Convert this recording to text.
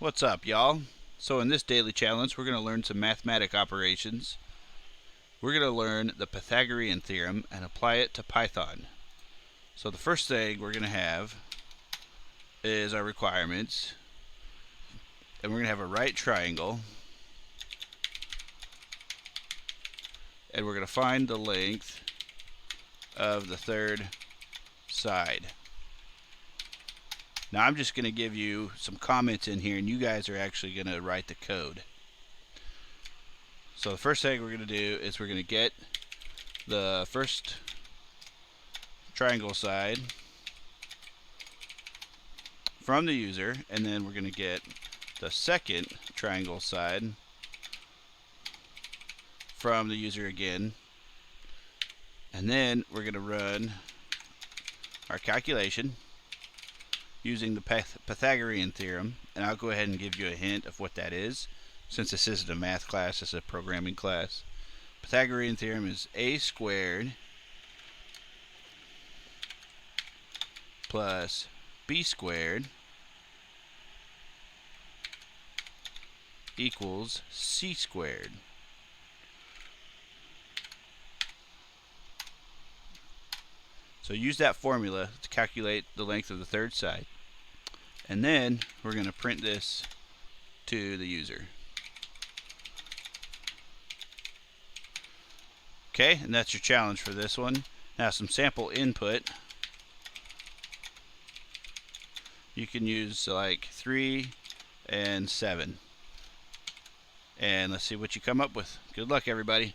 What's up, y'all? So in this daily challenge, we're going to learn some mathematic operations. We're going to learn the Pythagorean theorem and apply it to Python. So the first thing we're going to have is our requirements. And we're going to have a right triangle. And we're going to find the length of the third side. Now I'm just going to give you some comments in here, and you guys are actually going to write the code. So the first thing we're going to do is we're going to get the first triangle side from the user, and then we're going to get the second triangle side from the user again, and then we're going to run our calculation using the Pythagorean theorem. And I'll go ahead and give you a hint of what that is, since this isn't a math class, it's a programming class. Pythagorean theorem is a squared plus b squared equals c squared. So use that formula to calculate the length of the third side. And then we're going to print this to the user. Okay, and that's your challenge for this one. Now some sample input. You can use like 3 and 7. And let's see what you come up with. Good luck, everybody.